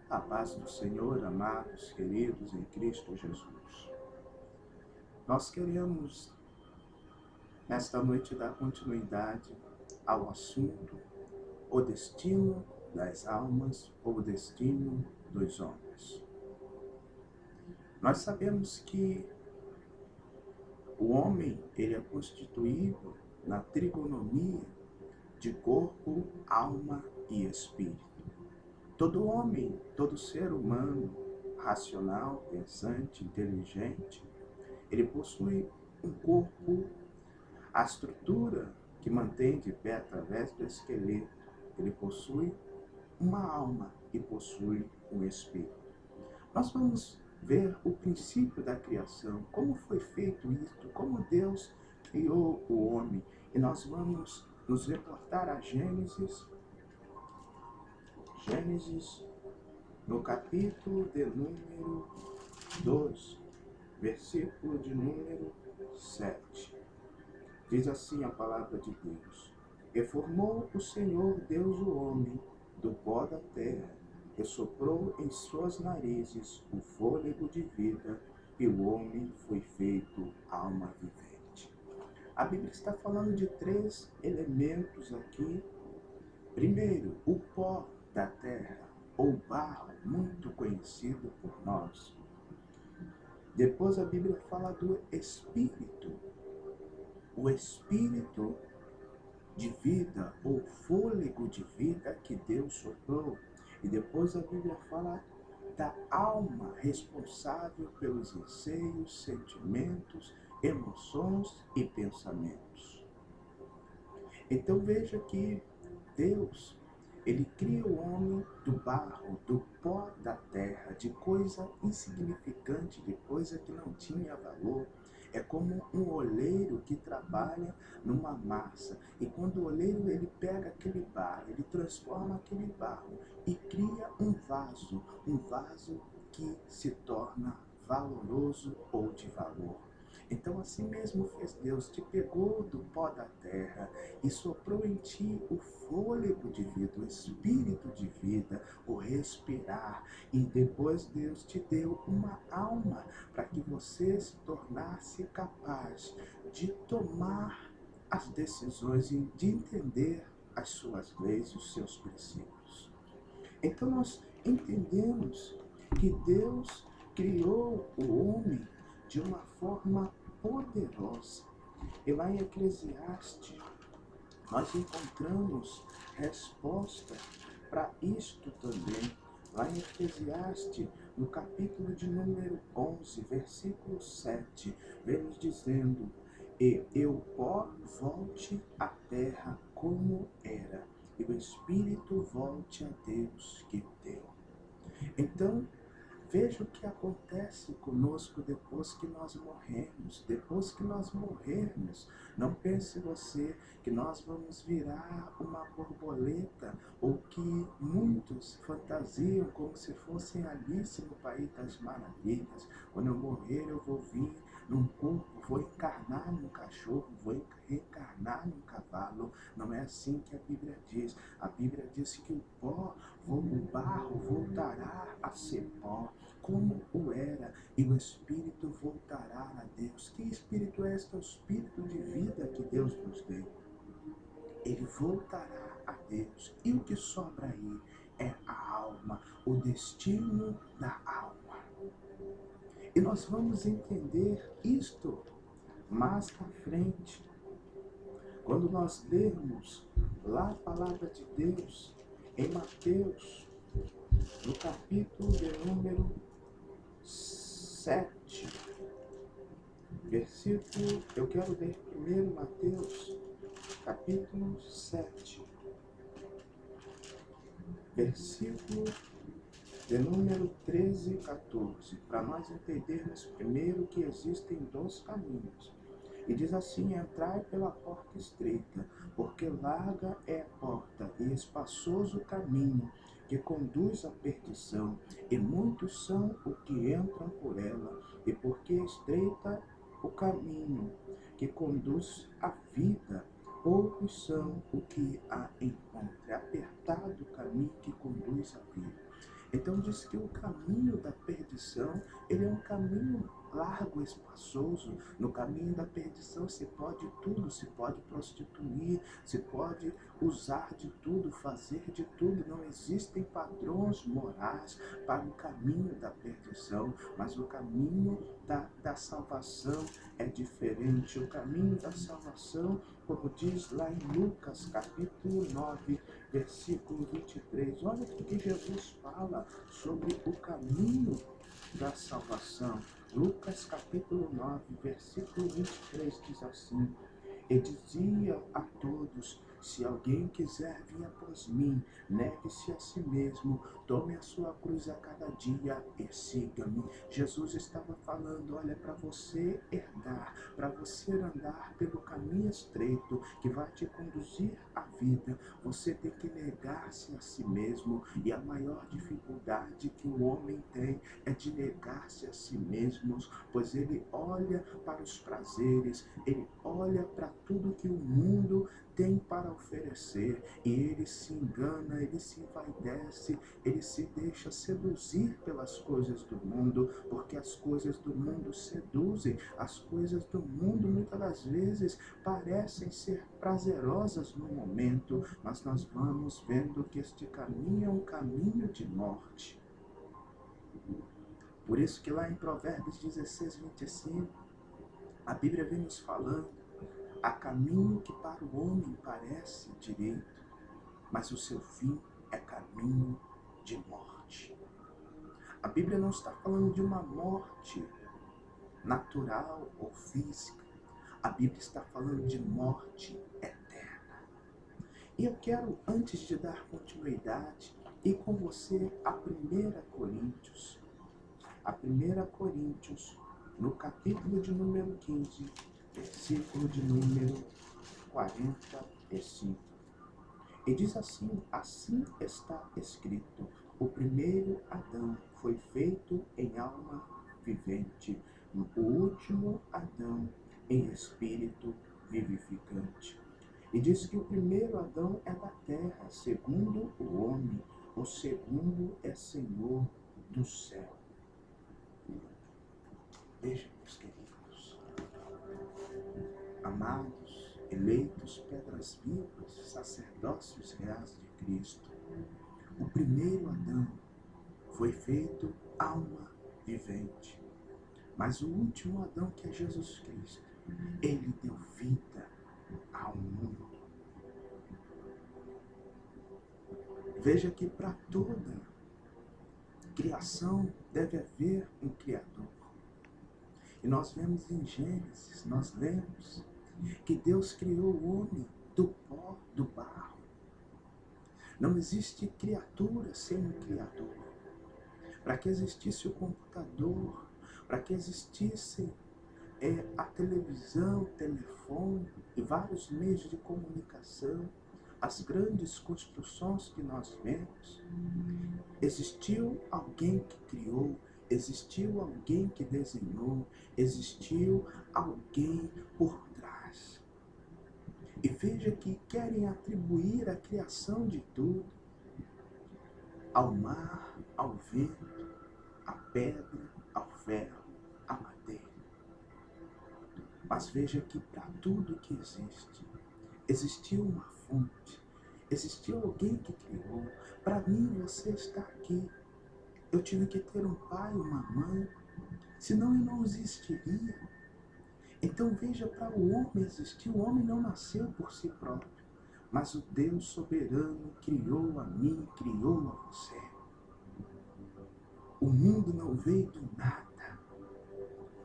A paz do Senhor, amados, queridos em Cristo Jesus. Nós queremos, nesta noite, dar continuidade ao assunto: o destino das almas ou o destino dos homens. Nós sabemos que o homem ele é constituído na trigonomia de corpo, alma e espírito. Todo homem, todo ser humano, racional, pensante, inteligente, ele possui um corpo, a estrutura que mantém de pé através do esqueleto. Ele possui uma alma e possui um espírito. Nós vamos ver o princípio da criação, como foi feito isso, como Deus criou o homem. E nós vamos nos reportar a Gênesis, no capítulo de número 2, versículo de número 7. Diz assim a palavra de Deus: E formou o Senhor Deus o homem do pó da terra, e soprou em suas narizes o fôlego de vida, e o homem foi feito alma vivente. A Bíblia está falando de 3 elementos aqui. Primeiro, o pó da terra, ou barro, muito conhecido por nós. Depois a Bíblia fala do Espírito, o Espírito de vida, ou fôlego de vida que Deus soprou. E depois a Bíblia fala da alma, responsável pelos anseios, sentimentos, emoções e pensamentos. Então veja que Deus, ele cria o homem do barro, do pó da terra, de coisa insignificante, de coisa que não tinha valor. É como um oleiro que trabalha numa massa. E quando o oleiro ele pega aquele barro, ele transforma aquele barro e cria um vaso que se torna valoroso ou de valor. Então assim mesmo fez Deus, te pegou do pó da terra e soprou em ti o fôlego de vida, o espírito de vida, o respirar. E depois Deus te deu uma alma para que você se tornasse capaz de tomar as decisões e de entender as suas leis, os seus princípios. Então nós entendemos que Deus criou o homem de uma forma poderosa. E lá em Eclesiastes, nós encontramos resposta para isto também. Lá em Eclesiastes, no capítulo de número 11, versículo 7, vem nos dizendo: E o pó volte à terra como era, e o espírito volte a Deus que o deu. Então, veja o que acontece conosco depois que nós morrermos. Depois que nós morrermos, não pense você que nós vamos virar uma borboleta, ou que muitos fantasiam como se fossem Alice no País das Maravilhas. Quando eu morrer, eu vou vir num corpo, vou encarnar num cachorro, vou reencarnar num cavalo. Não é assim que a Bíblia diz. A Bíblia diz que o barro voltará a ser pó, como o era, e o espírito voltará a Deus. Que espírito é este? O espírito de vida que Deus nos deu. Ele voltará a Deus. E o que sobra aí é a alma, o destino da alma. E nós vamos entender isto mais à frente, quando nós lermos lá a palavra de Deus em Mateus, no capítulo de número 7, versículo, eu quero ler primeiro Mateus, capítulo 7, versículo de número 13 e 14, para nós entendermos primeiro que existem 2 caminhos. E diz assim: entrai pela porta estreita, porque larga é a porta e espaçoso o caminho que conduz à perdição, e muitos são os que entram por ela, e porque estreita o caminho que conduz à vida, poucos são os que a encontram. É apertado o caminho que conduz à vida. Então diz que o caminho da perdição, ele é um caminho largo, espaçoso. No caminho da perdição se pode tudo, se pode prostituir, se pode usar de tudo, fazer de tudo. Não existem padrões morais para o caminho da perdição, mas o caminho da salvação é diferente. O caminho da salvação, como diz lá em Lucas capítulo 9, versículo 23, olha o que Jesus fala sobre o caminho da salvação. Lucas capítulo 9, versículo 23 diz assim: E dizia a todos: se alguém quiser vir após mim, negue-se a si mesmo, tome a sua cruz a cada dia e siga-me. Jesus estava falando, olha, para você herdar, para você andar pelo caminho estreito que vai te conduzir à vida, você tem que negar-se a si mesmo. E a maior dificuldade que o homem tem é de negar-se a si mesmo, pois ele olha para os prazeres, ele olha para tudo que o mundo tem para oferecer, e ele se engana, ele se envaidece, ele se deixa seduzir pelas coisas do mundo, porque as coisas do mundo seduzem, as coisas do mundo muitas das vezes parecem ser prazerosas no momento, mas nós vamos vendo que este caminho é um caminho de morte. Por isso que lá em Provérbios 16, 25, a Bíblia vem nos falando: há caminho que para o homem parece direito, mas o seu fim é caminho de morte. A Bíblia não está falando de uma morte natural ou física. A Bíblia está falando de morte eterna. E eu quero, antes de dar continuidade, ir com você a 1 Coríntios. A 1 Coríntios, no capítulo de número 15, versículo de número 45. E diz assim: assim está escrito: o primeiro Adão foi feito em alma vivente, o último Adão em espírito vivificante. E diz que o primeiro Adão é da terra, segundo o homem, o segundo é Senhor do céu. Veja, meus queridos, amados, eleitos, pedras vivas, sacerdócios reais de Cristo, o primeiro Adão foi feito alma vivente, mas o último Adão, que é Jesus Cristo, ele deu vida ao mundo. Veja que para toda criação deve haver um Criador. E nós vemos em Gênesis, nós lemos que Deus criou o homem do pó, do barro. Não existe criatura sem um Criador. Para que existisse o computador, para que existisse a televisão, o telefone e vários meios de comunicação, as grandes construções que nós vemos, existiu alguém que criou, existiu alguém que desenhou, existiu alguém por trás. E veja que querem atribuir a criação de tudo ao mar, ao vento, à pedra, ao ferro, à madeira. Mas veja que para tudo que existe, existiu uma fonte, existiu alguém que criou. Para mim, você está aqui. Eu tive que ter um pai, uma mãe, senão eu não existiria. Então veja, para o homem existir, o homem não nasceu por si próprio, mas o Deus soberano criou a mim, criou a você. O mundo não veio do nada,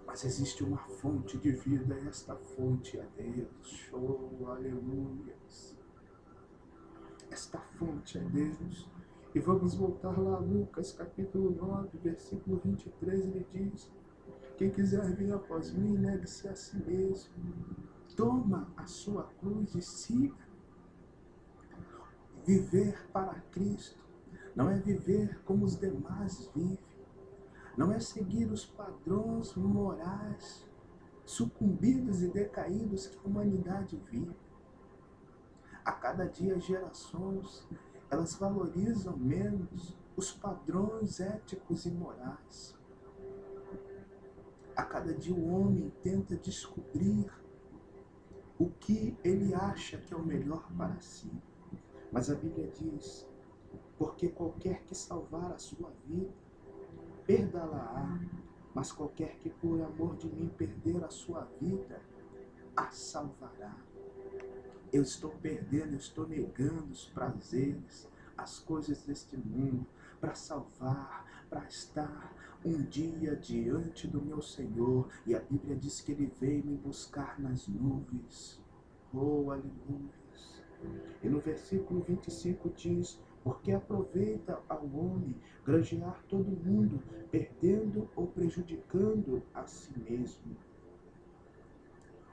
mas existe uma fonte de vida, e esta fonte é Deus. Oh, aleluias! Esta fonte é Deus. E vamos voltar lá a Lucas capítulo 9, versículo 23, ele diz: quem quiser vir após mim, negue-se a si mesmo, toma a sua cruz e siga. Viver para Cristo não é viver como os demais vivem, não é seguir os padrões morais sucumbidos e decaídos que a humanidade vive. A cada dia, gerações, elas valorizam menos os padrões éticos e morais. A cada dia o homem tenta descobrir o que ele acha que é o melhor para si. Mas a Bíblia diz: porque qualquer que salvar a sua vida, perdê-la-á, mas qualquer que por amor de mim perder a sua vida, a salvará. Eu estou perdendo, eu estou negando os prazeres, as coisas deste mundo, para salvar, para estar um dia diante do meu Senhor. E a Bíblia diz que Ele veio me buscar nas nuvens. Oh, aleluia! E no versículo 25 diz: porque aproveita ao homem granjear todo mundo, perdendo ou prejudicando a si mesmo.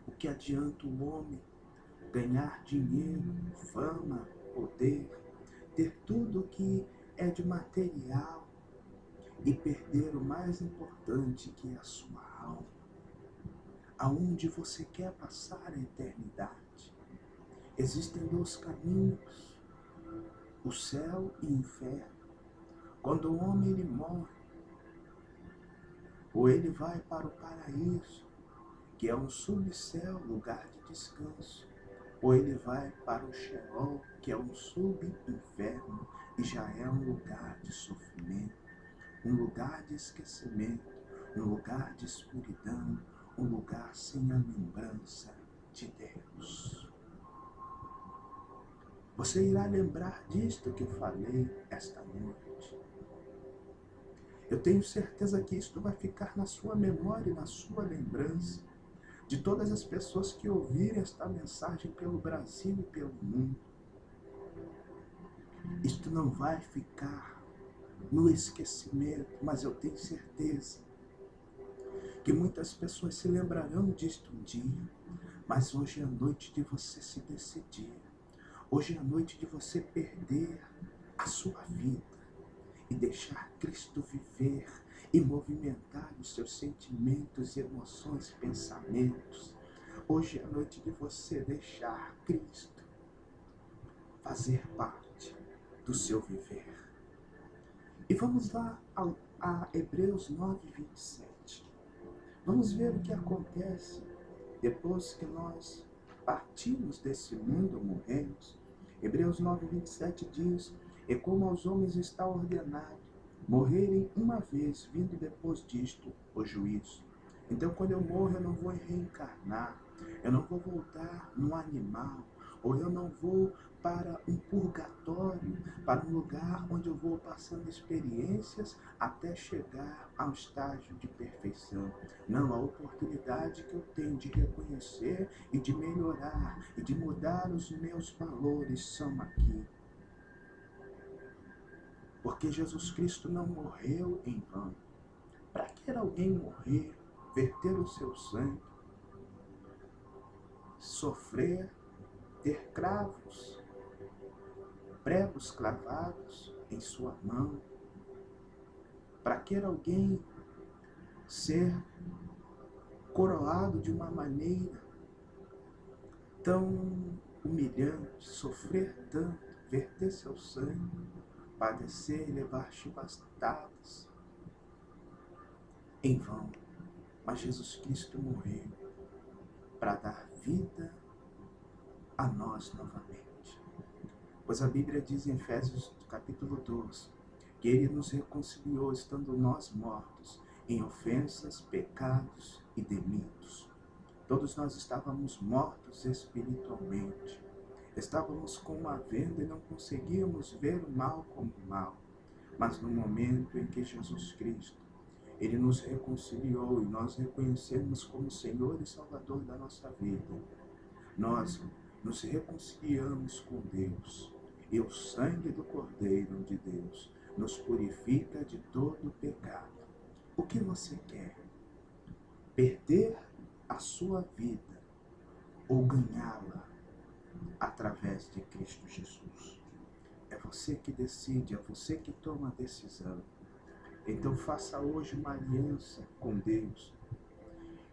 O que adianta o homem ganhar dinheiro, fama, poder, ter tudo que é de material e perder o mais importante, que é a sua alma, aonde você quer passar a eternidade? Existem dois caminhos, o céu e o inferno. Quando o homem ele morre, ou ele vai para o paraíso, que é um subcéu, lugar de descanso, ou ele vai para o Sheol, que é um subinferno, e já é um lugar de sofrimento, um lugar de esquecimento, um lugar de escuridão, um lugar sem a lembrança de Deus. Você irá lembrar disto que eu falei esta noite. Eu tenho certeza que isto vai ficar na sua memória e na sua lembrança, de todas as pessoas que ouvirem esta mensagem pelo Brasil e pelo mundo. Isto não vai ficar no esquecimento, mas eu tenho certeza que muitas pessoas se lembrarão disto um dia. Mas hoje é a noite de você se decidir. Hoje é a noite de você perder a sua vida e deixar Cristo viver e movimentar os seus sentimentos, emoções, pensamentos. Hoje é a noite de você deixar Cristo fazer parte do seu viver. E vamos lá a Hebreus 9:27. Vamos ver o que acontece depois que nós partimos desse mundo, morremos. Hebreus 9:27 diz: e como aos homens está ordenado morrerem uma vez, vindo depois disto o juízo. Então, quando eu morro, eu não vou reencarnar, eu não vou voltar num animal, ou eu não vou para um purgatório, para um lugar onde eu vou passando experiências até chegar ao estágio de perfeição. Não, a oportunidade que eu tenho de reconhecer e de melhorar e de mudar os meus valores são aqui. Porque Jesus Cristo não morreu em vão. Para que alguém morrer, verter o seu sangue, sofrer, ter cravos, pregos cravados em sua mão? Para que alguém ser coroado de uma maneira tão humilhante, sofrer tanto, verter seu sangue, padecer e levar chibatadas em vão? Mas Jesus Cristo morreu para dar vida a nós novamente. Pois a Bíblia diz em Efésios capítulo 12, que Ele nos reconciliou estando nós mortos em ofensas, pecados e delitos. Todos nós estávamos mortos espiritualmente. Estávamos com uma venda e não conseguíamos ver o mal como mal. Mas no momento em que Jesus Cristo, Ele nos reconciliou e nós reconhecemos como Senhor e Salvador da nossa vida, nós nos reconciliamos com Deus. E o sangue do Cordeiro de Deus nos purifica de todo pecado. O que você quer? Perder a sua vida ou ganhá-la através de Cristo Jesus? É você que decide, é você que toma a decisão. Então faça hoje uma aliança com Deus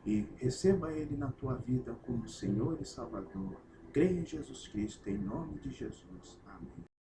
e receba Ele na tua vida como Senhor e Salvador. Creia em Jesus Cristo, em nome de Jesus. Amém.